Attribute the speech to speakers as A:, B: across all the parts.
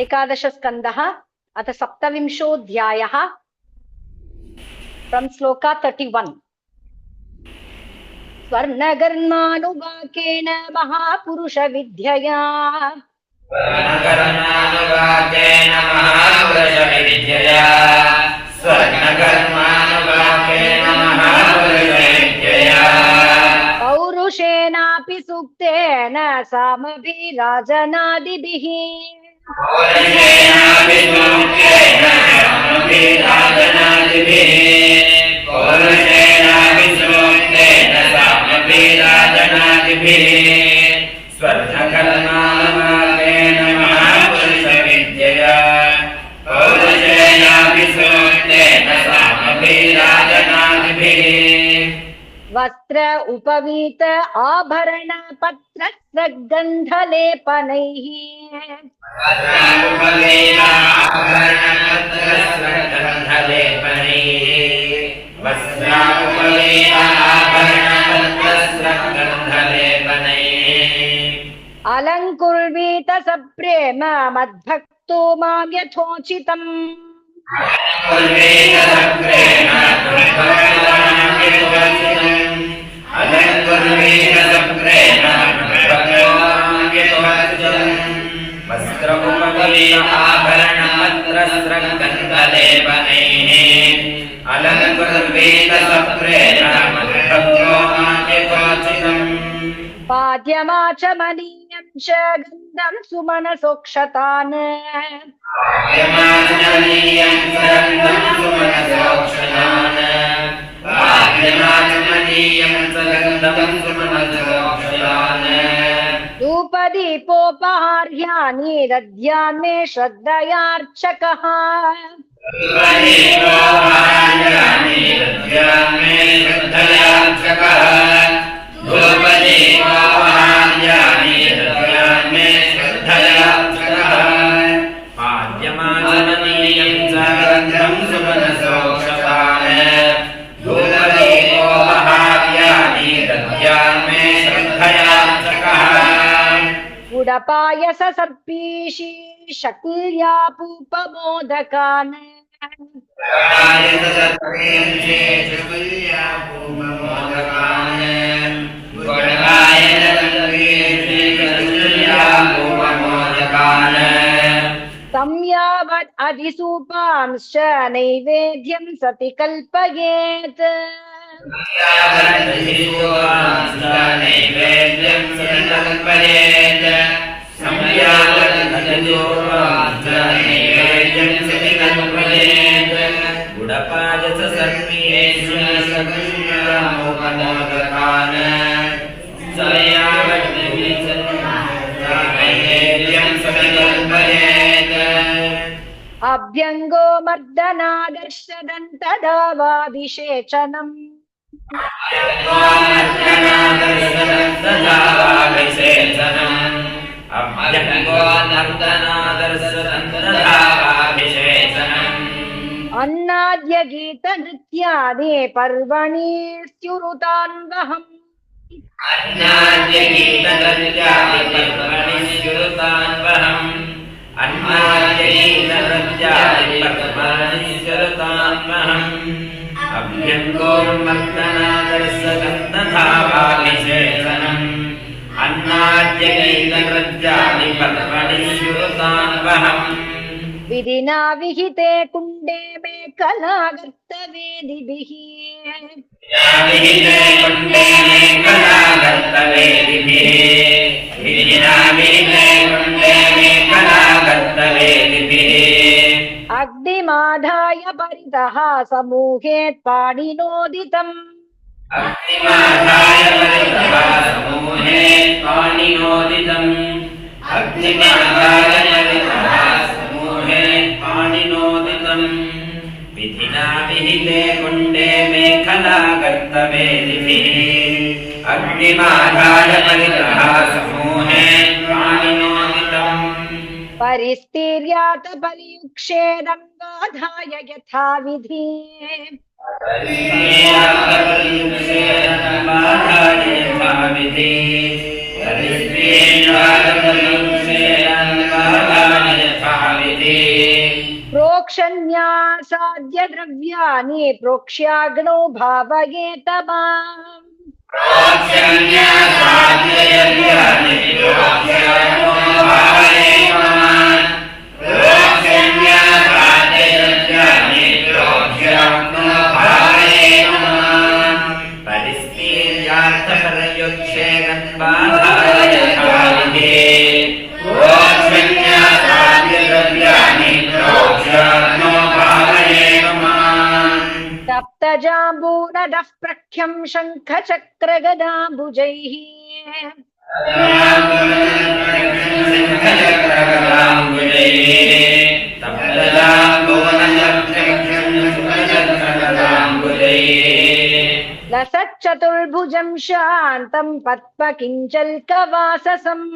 A: एकादशस्कन्धः अथ सप्तविंशोऽध्यायः फ्रॉम श्लोका 31। स्वर्णगर्मानुवाकेन महापुरुष विद्यया पौरुषेणापि सूक्तेन सामभिराजनादिभिः वस्त्र उपवीत आभरण पत्र गंधलेपनैः अलंकुर्वीत सप्रेम मद्भक्तो मां यथोचितम् पाद्यमाचमनीयं च गन्धं सुमनसोक्षतान् धूपदीपोपहार्याणि दद्यान्मे श्रद्धयार्चकः गुडपायस सर्पीषि शक्ल्यापूपमोदकान् संयावत् अधिसूपांश्च नैवेद्यं सति कल्पयेत् अभ्यंगो मर्दनादर्शदन्तदावाभिषेचनम् अन्नाद्य गीत नृत्यादि पर्वणि स्युरुतान्वहम् विधिना विहिते कुंडे में कलागर्तवेदिभिः अग्निमाधाय परितः समूहे पाणिनोदितम्
B: विधिना विहिते कुंडे मेखला कर्तवेदिभिः अग्निमाधाय परितः समूहे पाणिनोदितम्
A: परिस्तीर्यात परियुक्षेदङ्गाधाय यथाविधि
B: परिस्तीर्यात परियुक्षेदङ्गाधाय यथाविधि
A: प्रोक्षण्यासाद्य द्रव्याणि प्रोक्ष्याग्नौ भावयेत माम् सप्तजाम्बूनदः प्रख्यं शङ्खचक्रगदाम्बुजैः लसच्चतुर्भुजं शान्तं पद्मकिञ्चल्कवाससम्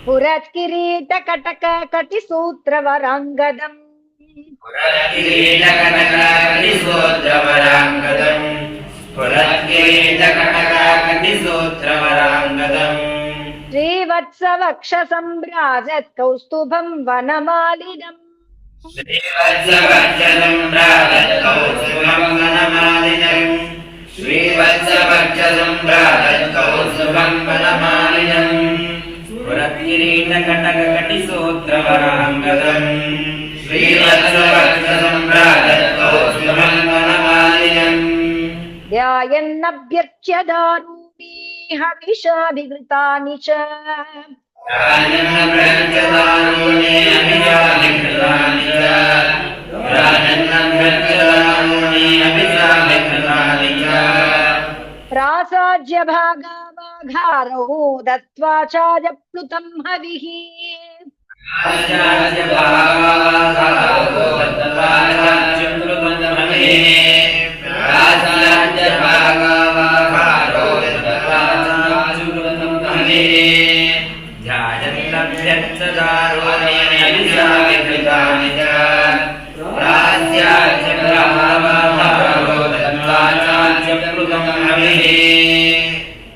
A: पुरत्किरीटकटककटिसूत्रवराङ्गदम् श्रीवत्सवक्षसम्भ्राजत् कौस्तुभं वनमालिनम् ध्यायन्नभ्यर्च्य दारूणी हविषाभिघृतानि च प्रासाज्य भागावाघारौ दत्त्वा चाजप्लुतं हविः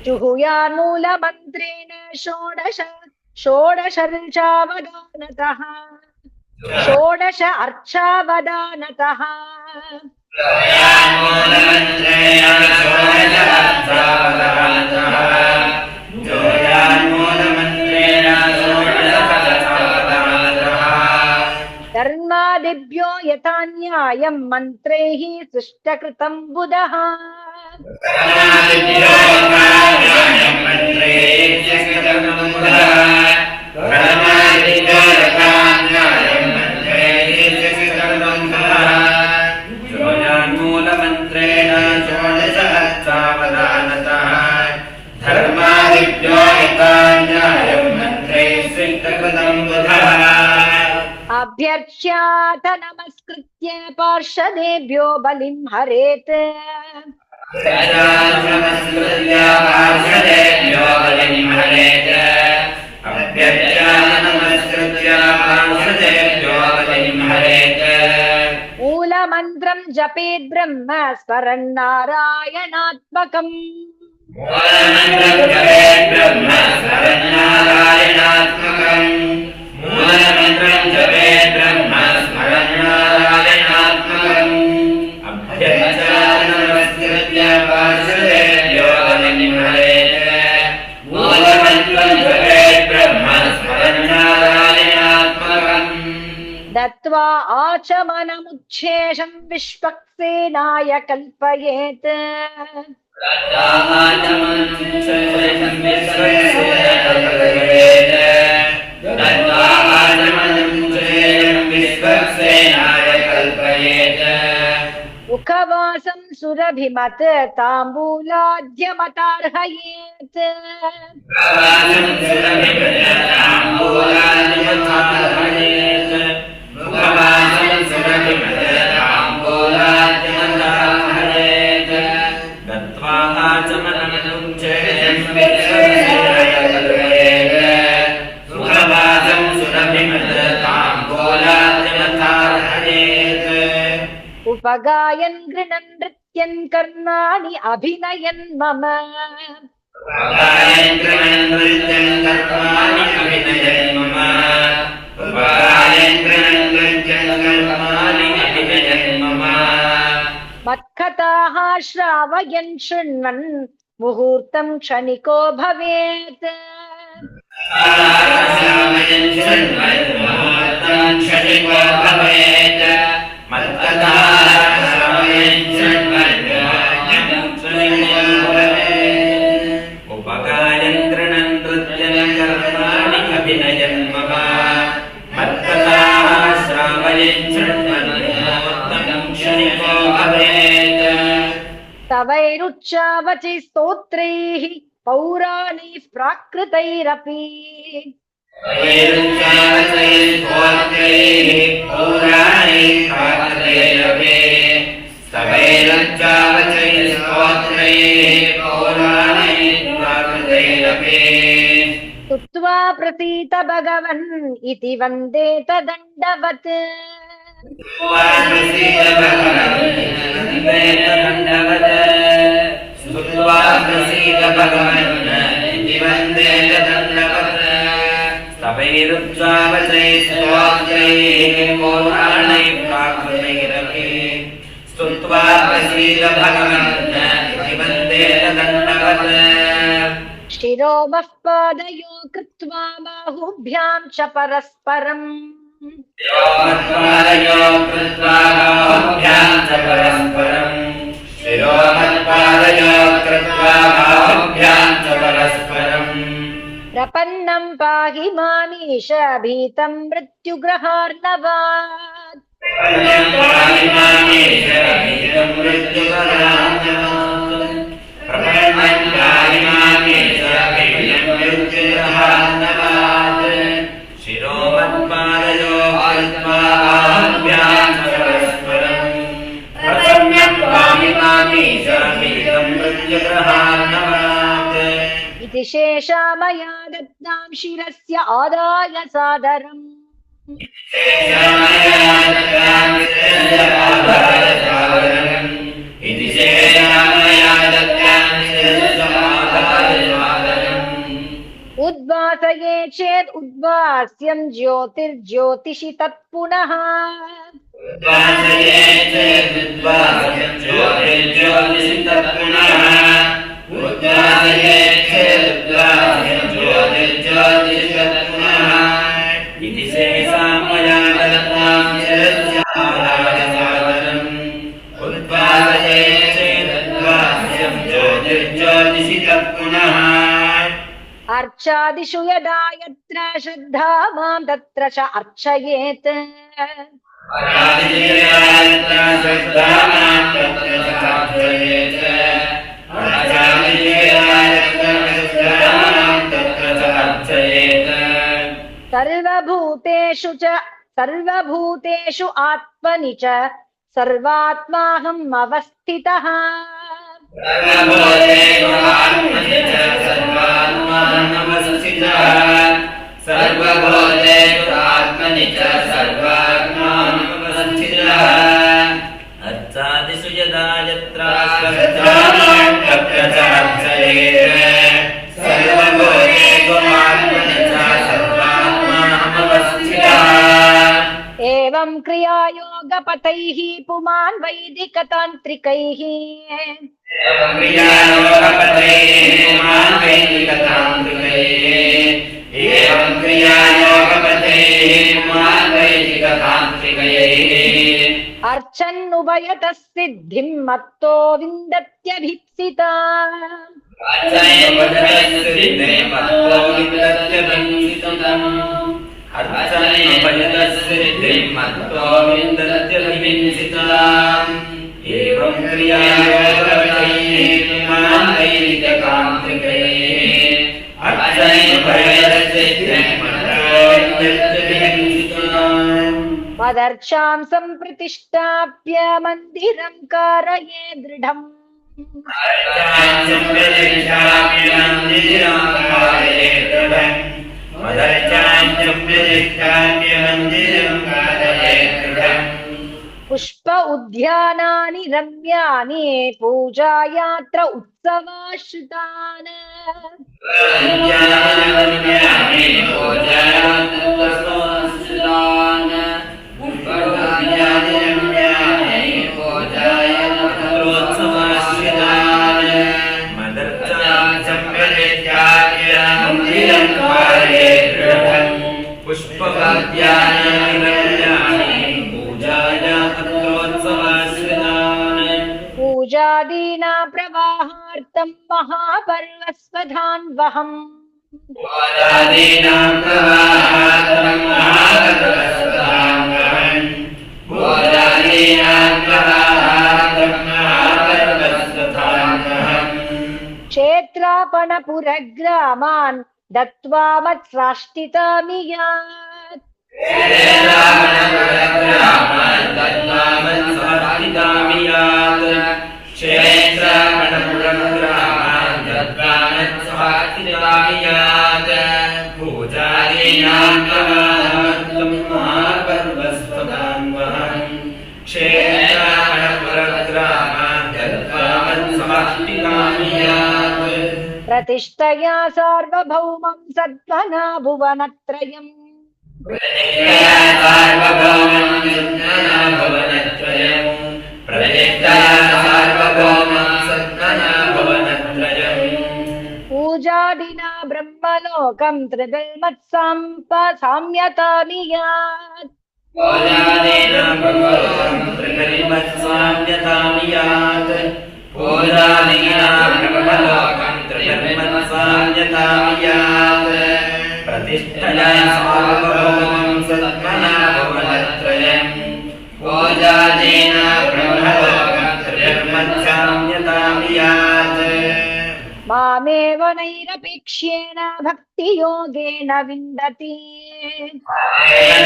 A: जुहुयान्मूलमन्त्रेण षोडश अर्चावदानतः धर्मादिभ्यो यथा न्यायं मन्त्रैः सृष्टकृतं बुधः अभ्यर्च्याथ नमस्कृत्य पार्षदेभ्यो बलिं हरेत् मूलमन्त्रं जपेत् ब्रह्म स्मरन्नारायणात्मकम् दत्त्वा आचमनमुच्छेषं विश्वक्सेनाय कल्पयेत् मुखवासं सुरभिमत् ताम्बूलाद्यमतार्हयेत् उपगायन् गृणन् नृत्यन् कर्णाणि अभिनयन् मम मत्कथाः श्रावयन् शृण्वन् मुहूर्तं क्षणिको भवेत्
B: उपगायन् गृणन् नृत्यन् कर्णाणि अभिनयन् मम मत्कथाः श्रावयन् शृण्वन् मुहूर्तं क्षणिको भवेत्
A: तवैरुच्चावचि स्तोत्रैः पौराणैः प्राकृतैरपि स्तुत्वा प्रसीत भगवन् इति वन्दे तदण्डवत् शिरोमः पादयो कृत्वा बाहुभ्यां च परस्परम् प्रपन्नं पाहि मामीश भीतं मृत्युग्रहार्णवात् इति शेषा मया दत्तां शिरस्य आदाय सादरम् उद्वासये चेत् उद्वास्यं ज्योतिर्ज्योतिषि तत्पुनः अर्चादिषु यदा यत्र श्रद्धा मां तत्र च अर्चयेत् सर्वभूतेषु आत्मनि च सर्वात्माहम् अवस्थितः
B: अर्चादिषु यदा यत्र श्रद्धा तत्र च अर्चयेत् सर्वभूतेषु आत्मनि च सर्वात्माहमवस्थितः
A: एवं क्रियायोगपतैः पुमान् वैदिकतान्त्रिकैः अर्चन्नुभयतः सिद्धिं मत्तो विन्दत्यभीप्सिता
B: एवं
A: मदर्चां सम्प्रतिष्ठाप्य मन्दिरं कारये दृढम् पुष्प उद्यानानि रम्यानि पूजायात्र उत्सवाश्रितान् पूजादीना प्रवाहार्थं महापर्वस्वधान्वहम् क्षेत्रापणपुरग्रामान् दत्त्वा मत्साष्टितामि यात् प्रतिष्ठया सार्वभौमं सद्मना भुवनत्रयम् पूजादिना ब्रह्मलोकं त्रिभिर्मत्साम्यतामि यात्
B: प्रतिष्ठया सार्वभौमं सद्मना भुवनत्रयम् पूजादेन ब्रह्मलोकं त्रिभिर्मत्साम्यतामि यात्
A: मामेव नैरपेक्ष्येण भक्तियोगेन विन्दति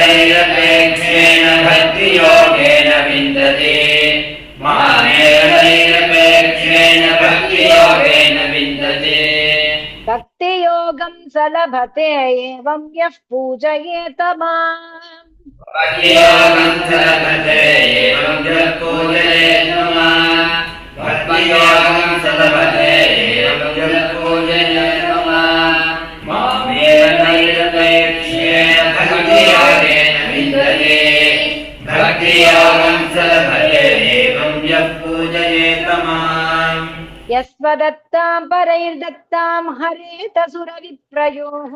B: नैरपेक्षेण भक्तियोगेन विन्दते मामेव नैरपेक्षेण भक्तियोगेन विन्दते
A: भक्तियोगं स लभते एवं यः पूजयेत माम्
B: भक्तियोगं स लभते एवं यः पूजयेत माम् भक्तियोगं स लभते एवं यः पूजयेत माम् मामेव नैरपेक्ष्येण भक्तियोगेन विन्दते भक्तियोगं स लभते एवं यः पूजयेत माम्
A: यस्वदत्तां परैर्दत्तां हरेत सुरविप्रयोः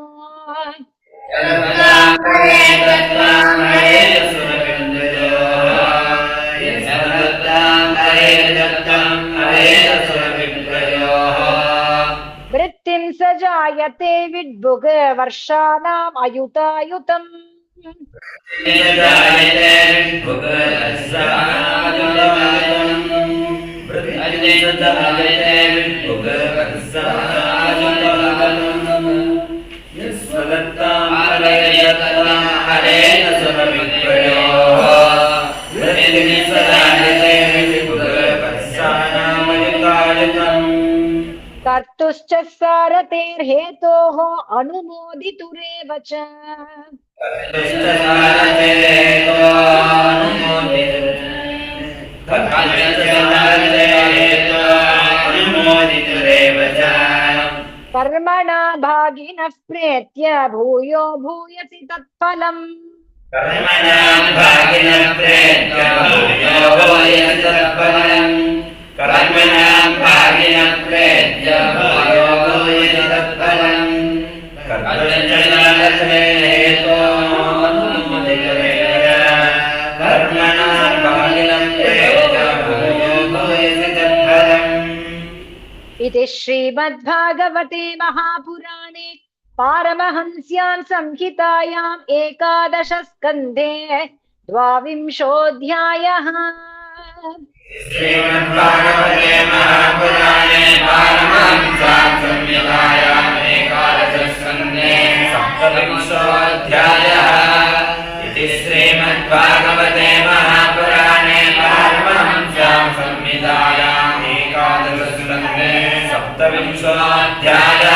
A: वृत्तिं स जायते विद्भुग वर्षाणाम् अयुतायुतम् कर्तुश्च सारतेर्हेतोः अनुमोदितुरेव च कर्मणा भागिनः प्रेत्य भूयो भूयसि तत्फलम् इति श्रीमद्भागवते महापुराणे पारमहंस्यां संहितायाम् 11 स्कन्धे 22
B: श्रीमद्भागवते महापुराणे पारमहंस्यां संहितायाम् 11 स्कन्धे 27 इति श्रीमद्भागवते महापुराणे पारमहंस्यां संहितायाम् 11 स्कन्धे 27